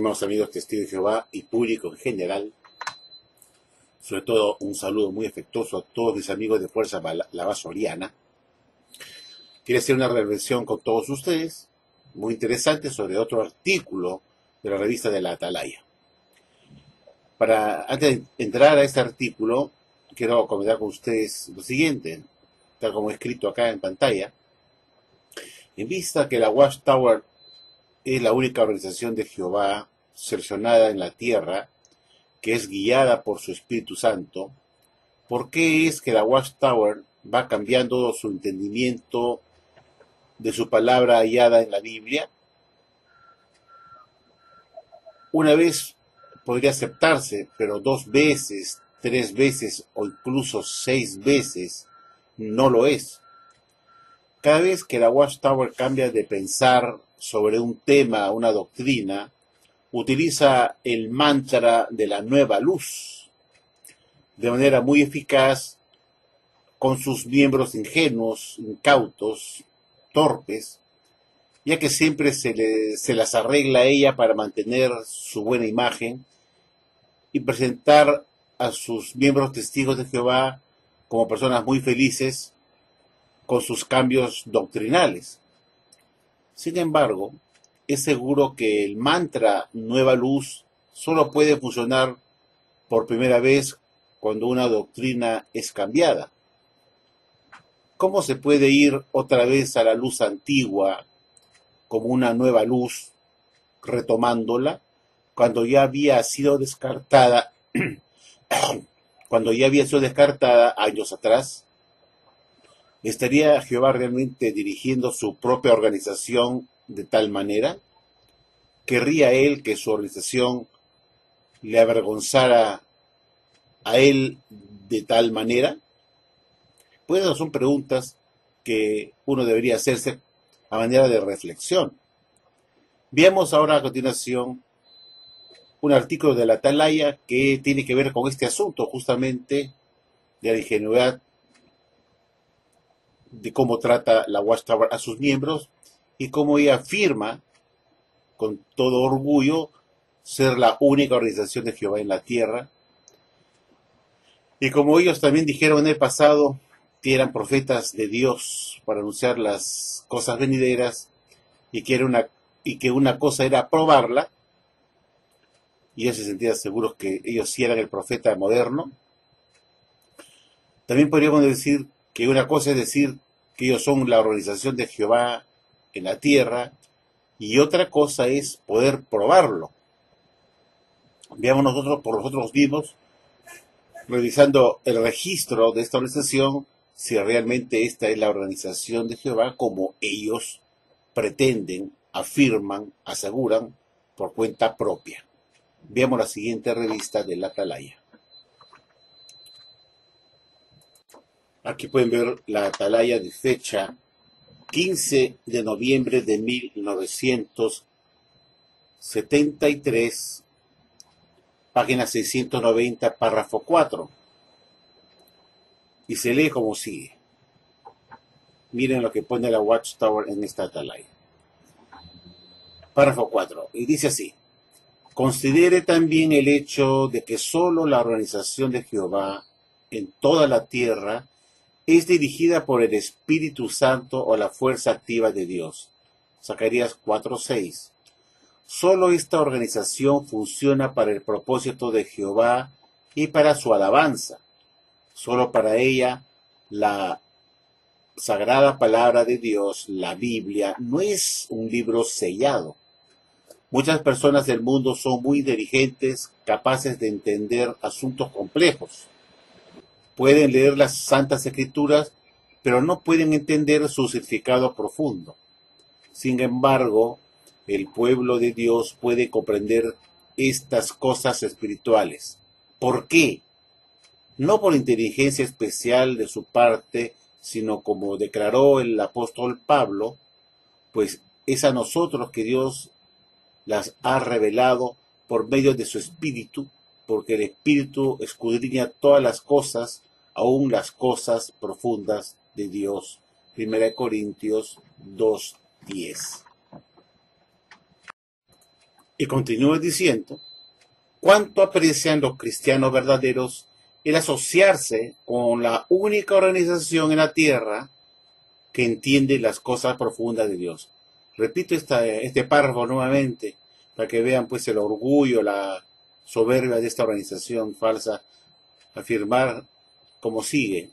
estimados amigos testigos de Jehová y público en general, sobre todo un saludo muy afectuoso a todos mis amigos de Fuerza Lavasoriana. Quiero hacer una reflexión con todos ustedes, muy interesante, sobre otro artículo de la revista de la Atalaya. Antes de entrar a este artículo, quiero comentar con ustedes lo siguiente, tal como escrito acá en pantalla. En vista que la Watchtower es la única organización de Jehová seleccionada en la tierra, que es guiada por su Espíritu Santo, ¿por qué es que la Watchtower va cambiando su entendimiento de su palabra hallada en la Biblia? Una vez podría aceptarse, pero 2 veces, 3 veces o incluso 6 veces no lo es. Cada vez que la Watchtower cambia de pensar sobre un tema, una doctrina, utiliza el mantra de la nueva luz de manera muy eficaz con sus miembros ingenuos, incautos, torpes, ya que siempre se las arregla a ella para mantener su buena imagen y presentar a sus miembros testigos de Jehová como personas muy felices con sus cambios doctrinales. Sin embargo, es seguro que el mantra Nueva Luz solo puede funcionar por primera vez cuando una doctrina es cambiada. ¿Cómo se puede ir otra vez a la luz antigua como una nueva luz, retomándola, cuando ya había sido descartada, años atrás? ¿Estaría Jehová realmente dirigiendo su propia organización de tal manera? ¿Querría él que su organización le avergonzara a él de tal manera? Pues esas son preguntas que uno debería hacerse a manera de reflexión. Veamos ahora a continuación un artículo de la Atalaya que tiene que ver con este asunto, justamente de la ingenuidad de cómo trata la Watchtower a sus miembros y cómo ella afirma con todo orgullo ser la única organización de Jehová en la tierra. Y como ellos también dijeron en el pasado que eran profetas de Dios para anunciar las cosas venideras y que una cosa era probarla, y ellos se sentían seguros que ellos sí eran el profeta moderno. También podríamos decir que una cosa es decir que ellos son la organización de Jehová en la tierra, y otra cosa es poder probarlo. Veamos nosotros por nosotros mismos, revisando el registro de esta organización, si realmente esta es la organización de Jehová como ellos pretenden, afirman, aseguran por cuenta propia. Veamos la siguiente revista de la Atalaya. Aquí pueden ver la Atalaya de fecha 15 de noviembre de 1973, página 690, párrafo 4. Y se lee como sigue. Miren lo que pone la Watchtower en esta Atalaya. Párrafo 4. Y dice así: considere también el hecho de que solo la organización de Jehová en toda la tierra es dirigida por el Espíritu Santo o la fuerza activa de Dios. Zacarías 4:6. Solo esta organización funciona para el propósito de Jehová y para su alabanza. Solo para ella, la sagrada palabra de Dios, la Biblia, no es un libro sellado. Muchas personas del mundo son muy inteligentes, capaces de entender asuntos complejos. Pueden leer las Santas Escrituras, pero no pueden entender su significado profundo. Sin embargo, el pueblo de Dios puede comprender estas cosas espirituales. ¿Por qué? No por inteligencia especial de su parte, sino como declaró el apóstol Pablo, pues es a nosotros que Dios las ha revelado por medio de su Espíritu, porque el Espíritu escudriña todas las cosas, aun las cosas profundas de Dios. 1 Corintios 2:10. Y continúa diciendo, ¿cuánto aprecian los cristianos verdaderos el asociarse con la única organización en la tierra que entiende las cosas profundas de Dios? Repito este párrafo nuevamente para que vean pues el orgullo, la soberbia de esta organización falsa, afirmar como sigue.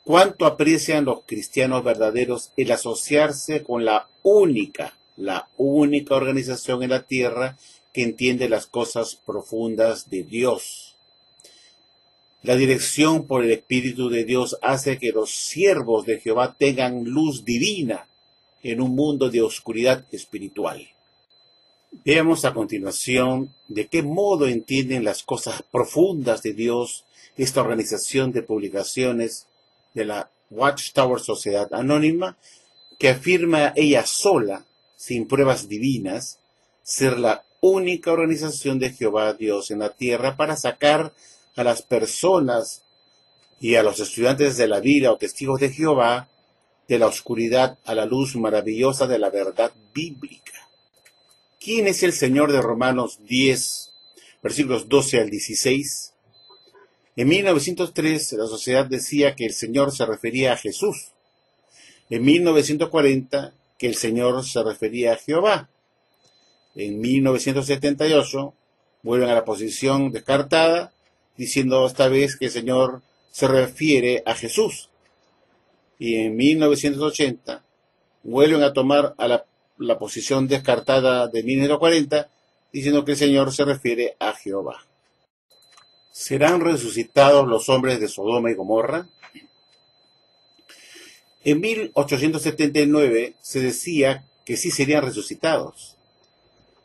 ¿Cuánto aprecian los cristianos verdaderos el asociarse con la única organización en la tierra que entiende las cosas profundas de Dios? La dirección por el Espíritu de Dios hace que los siervos de Jehová tengan luz divina en un mundo de oscuridad espiritual. Veamos a continuación de qué modo entienden las cosas profundas de Dios esta organización de publicaciones de la Watchtower Sociedad Anónima, que afirma ella sola, sin pruebas divinas, ser la única organización de Jehová Dios en la tierra para sacar a las personas y a los estudiantes de la Biblia o testigos de Jehová de la oscuridad a la luz maravillosa de la verdad bíblica. ¿Quién es el Señor de Romanos 10, versículos 12 al 16? En 1903 la sociedad decía que el Señor se refería a Jesús. En 1940 que el Señor se refería a Jehová. En 1978 vuelven a la posición descartada, diciendo esta vez que el Señor se refiere a Jesús. Y en 1980 vuelven a tomar a la posición descartada de 1940, diciendo que el Señor se refiere a Jehová. ¿Serán resucitados los hombres de Sodoma y Gomorra? En 1879 se decía que sí serían resucitados.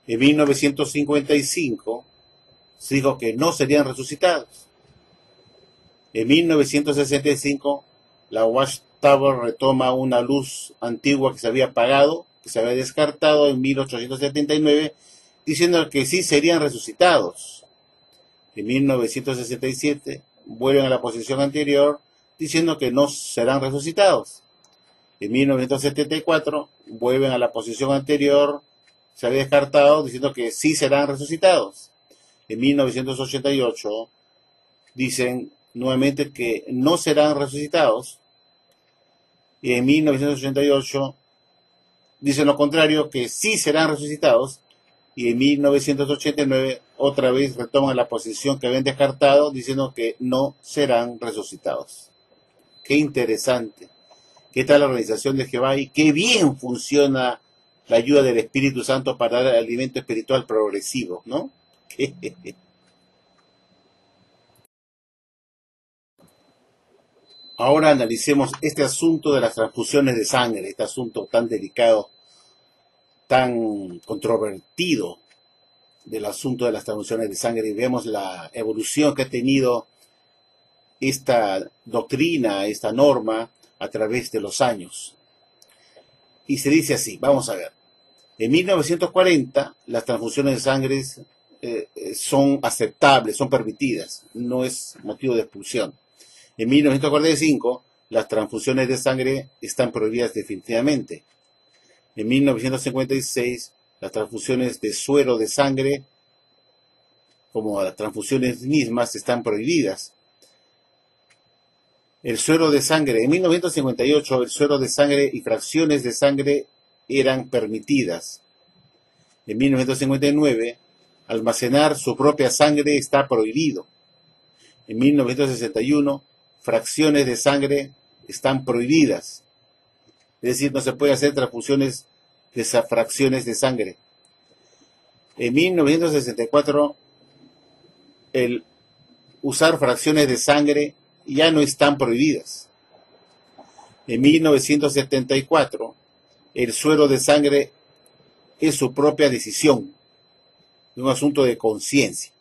En 1955 se dijo que no serían resucitados. En 1965 la Watchtower retoma una luz antigua que se había apagado, que se había descartado en 1879, diciendo que sí serían resucitados. En 1967 vuelven a la posición anterior, diciendo que no serán resucitados. En 1974 vuelven a la posición anterior, se había descartado, diciendo que sí serán resucitados. En 1988 dicen nuevamente que no serán resucitados. Y en 1988 dicen lo contrario, que sí serán resucitados. Y en 1989 otra vez retoman la posición que habían descartado, diciendo que no serán resucitados. Qué interesante. ¿Qué tal la organización de Jehová? Y qué bien funciona la ayuda del Espíritu Santo para dar alimento espiritual progresivo, ¿no? Ahora analicemos este asunto de las transfusiones de sangre, este asunto tan delicado, tan controvertido del asunto de las transfusiones de sangre, y vemos la evolución que ha tenido esta doctrina, esta norma, a través de los años. Y se dice así, vamos a ver. En 1940 las transfusiones de sangre son aceptables, son permitidas, no es motivo de expulsión. En 1945 las transfusiones de sangre están prohibidas definitivamente. En 1956 las transfusiones de suero de sangre, como las transfusiones mismas, están prohibidas. El suero de sangre, en 1958 el suero de sangre y fracciones de sangre eran permitidas. En 1959 almacenar su propia sangre está prohibido. En 1961 fracciones de sangre están prohibidas. Es decir, no se puede hacer transfusiones de esas fracciones de sangre. En 1964 el usar fracciones de sangre ya no están prohibidas. En 1974, el suero de sangre es su propia decisión, un asunto de conciencia.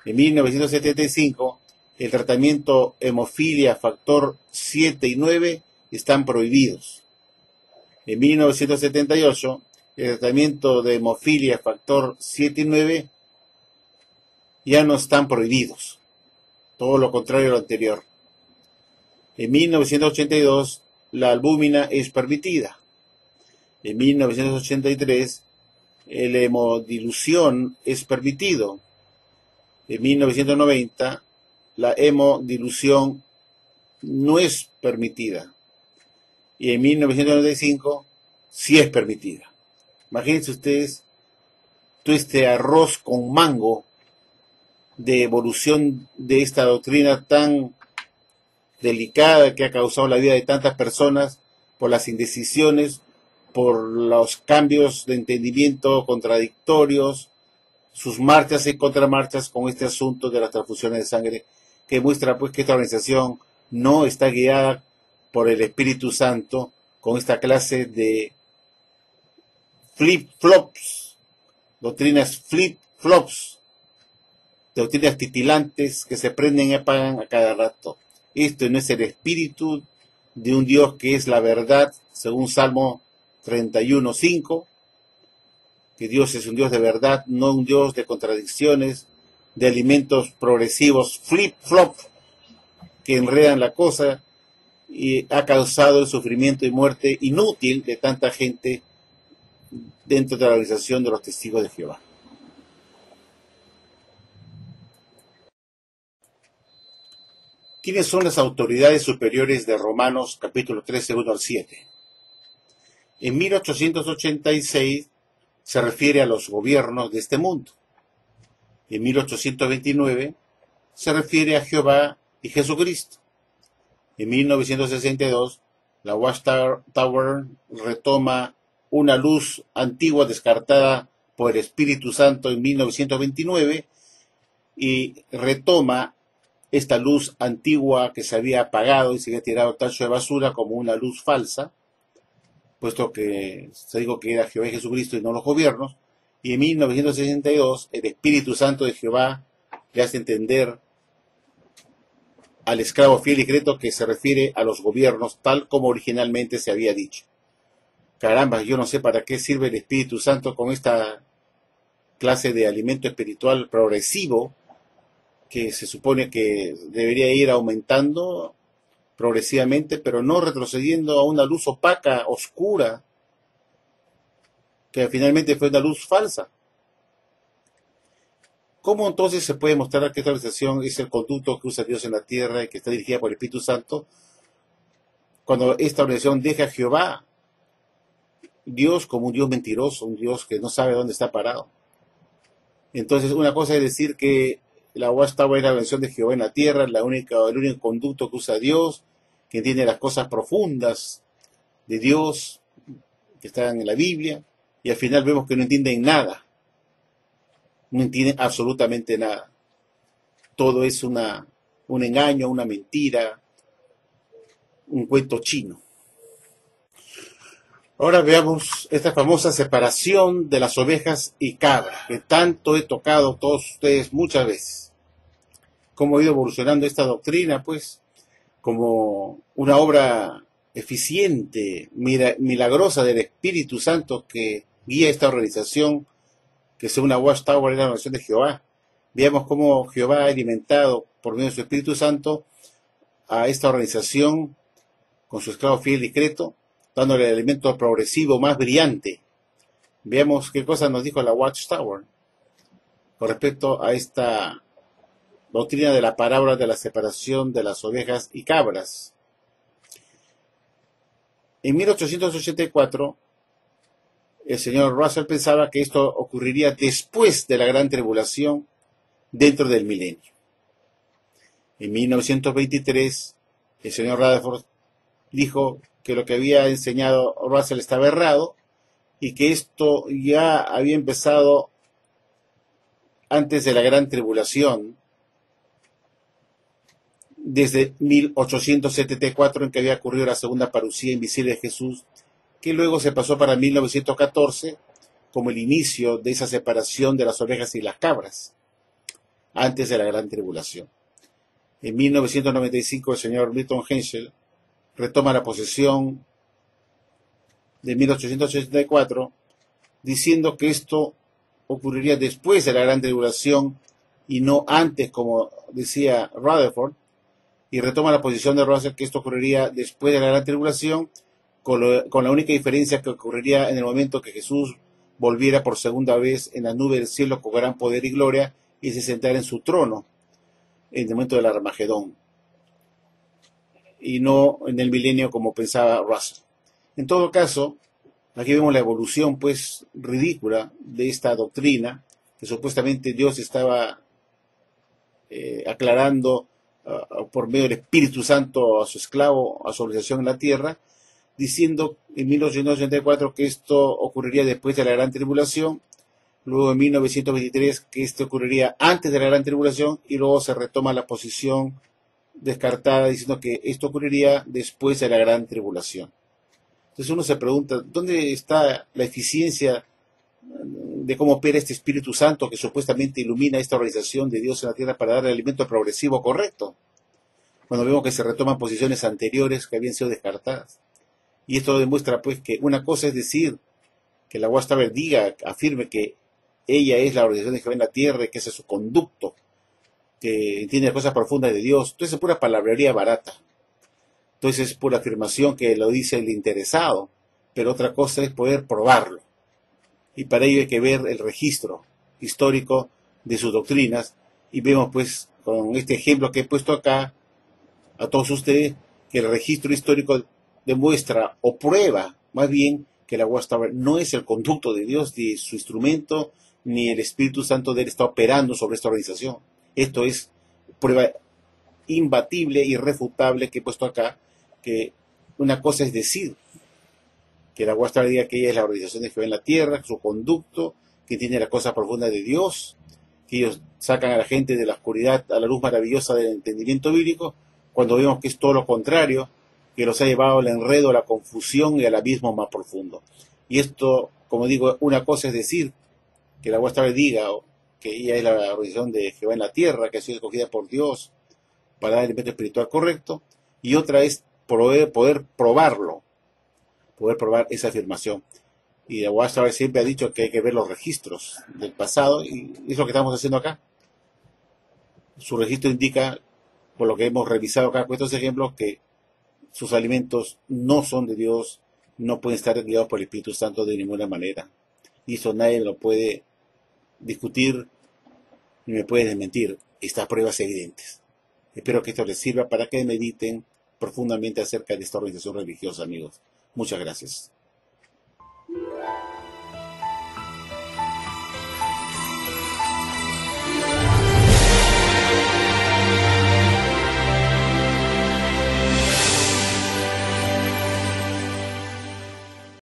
En 1975, el tratamiento hemofilia factor 7 y 9 están prohibidos. En 1978, el tratamiento de hemofilia factor 7 y 9 ya no están prohibidos. Todo lo contrario a lo anterior. En 1982, la albúmina es permitida. En 1983, la hemodilución es permitido. En 1990 la hemodilución no es permitida. Y en 1995 sí es permitida. Imagínense ustedes todo este arroz con mango de evolución de esta doctrina tan delicada que ha causado la vida de tantas personas por las indecisiones, por los cambios de entendimiento contradictorios, sus marchas y contramarchas con este asunto de las transfusiones de sangre, que muestra pues que esta organización no está guiada por el Espíritu Santo con esta clase de flip-flops, doctrinas flip-flops, doctrinas titilantes que se prenden y apagan a cada rato. Esto no es el espíritu de un Dios que es la verdad, según Salmo 31:5, que Dios es un Dios de verdad, no un Dios de contradicciones, de alimentos progresivos flip-flop que enredan la cosa y ha causado el sufrimiento y muerte inútil de tanta gente dentro de la organización de los Testigos de Jehová. ¿Quiénes son las autoridades superiores de Romanos capítulo 13, 1 al 7? En 1886 se refiere a los gobiernos de este mundo. En 1829 se refiere a Jehová y Jesucristo. En 1962 la Watchtower retoma una luz antigua descartada por el Espíritu Santo en 1929 y retoma esta luz antigua que se había apagado y se había tirado al tacho de basura como una luz falsa, puesto que se dijo que era Jehová y Jesucristo y no los gobiernos. Y en 1962 el Espíritu Santo de Jehová le hace entender al esclavo fiel y creto que se refiere a los gobiernos tal como originalmente se había dicho. Caramba, yo no sé para qué sirve el Espíritu Santo con esta clase de alimento espiritual progresivo que se supone que debería ir aumentando progresivamente, pero no retrocediendo a una luz opaca, oscura, que finalmente fue una luz falsa. ¿Cómo entonces se puede mostrar que esta organización es el conducto que usa Dios en la tierra y que está dirigida por el Espíritu Santo, cuando esta organización deja a Jehová, Dios, como un Dios mentiroso, un Dios que no sabe dónde está parado? Entonces, una cosa es decir que la Watchtower es la organización de Jehová en la tierra, el único conducto que usa Dios, que entiende las cosas profundas de Dios, que están en la Biblia, y al final vemos que no entienden nada. No entienden absolutamente nada. Todo es un engaño, una mentira, un cuento chino. Ahora veamos esta famosa separación de las ovejas y cabras, que tanto he tocado a todos ustedes muchas veces. Cómo ha ido evolucionando esta doctrina, pues, como una obra eficiente, milagrosa del Espíritu Santo que guía esta organización, que según la Watchtower es la organización de Jehová. Veamos cómo Jehová ha alimentado por medio de su Espíritu Santo a esta organización con su esclavo fiel y creto, dándole el alimento progresivo más brillante. Veamos qué cosa nos dijo la Watchtower con respecto a esta doctrina de la parábola de la separación de las ovejas y cabras. En 1884, el señor Russell pensaba que esto ocurriría después de la gran tribulación dentro del milenio. En 1923, el señor Rutherford dijo que lo que había enseñado Russell estaba errado y que esto ya había empezado antes de la gran tribulación, desde 1874, en que había ocurrido la segunda parucía invisible de Jesús, que luego se pasó para 1914 como el inicio de esa separación de las ovejas y las cabras, antes de la gran tribulación. En 1995 el señor Milton Henschel retoma la posesión de 1884, diciendo que esto ocurriría después de la gran tribulación y no antes, como decía Rutherford, y retoma la posición de Russell que esto ocurriría después de la gran tribulación, con la única diferencia que ocurriría en el momento que Jesús volviera por segunda vez en la nube del cielo con gran poder y gloria y se sentara en su trono en el momento del Armagedón y no en el milenio como pensaba Russell. En todo caso, aquí vemos la evolución pues ridícula de esta doctrina que supuestamente Dios estaba aclarando por medio del Espíritu Santo a su esclavo, a su organización en la tierra, diciendo en 1884 que esto ocurriría después de la Gran Tribulación, luego en 1923 que esto ocurriría antes de la Gran Tribulación y luego se retoma la posición descartada diciendo que esto ocurriría después de la Gran Tribulación. Entonces uno se pregunta, ¿dónde está la eficiencia de cómo opera este Espíritu Santo que supuestamente ilumina esta organización de Dios en la tierra para dar el alimento progresivo correcto? Cuando vemos que se retoman posiciones anteriores que habían sido descartadas. Y esto demuestra pues que una cosa es decir que la Watchtower diga, afirme que ella es la organización de Jehová en la tierra y que ese es su conducto, que entiende las cosas profundas de Dios. Entonces es pura palabrería barata. Entonces es pura afirmación que lo dice el interesado, pero otra cosa es poder probarlo. Y para ello hay que ver el registro histórico de sus doctrinas y vemos pues con este ejemplo que he puesto acá a todos ustedes que el registro histórico demuestra o prueba más bien que la Watchtower no es el conducto de Dios, ni su instrumento, ni el Espíritu Santo de él está operando sobre esta organización. Esto es prueba imbatible, irrefutable que he puesto acá, que una cosa es decir que la Watchtower diga que ella es la organización de Jehová en la tierra, su conducto, que tiene las cosas profundas de Dios, que ellos sacan a la gente de la oscuridad a la luz maravillosa del entendimiento bíblico, cuando vemos que es todo lo contrario, que los ha llevado al enredo, a la confusión y al abismo más profundo. Y esto, como digo, una cosa es decir que la Watchtower diga que ella es la organización de Jehová en la tierra, que ha sido escogida por Dios para dar el alimento espiritual correcto, y otra es poder probarlo, poder probar esa afirmación. Y la Watchtower siempre ha dicho que hay que ver los registros del pasado, y es lo que estamos haciendo acá. Su registro indica, por lo que hemos revisado acá con estos ejemplos, que sus alimentos no son de Dios, no pueden estar guiados por el Espíritu Santo de ninguna manera. Y eso nadie lo puede discutir ni me puede desmentir. Estas pruebas evidentes. Espero que esto les sirva para que mediten profundamente acerca de esta organización religiosa, amigos. Muchas gracias.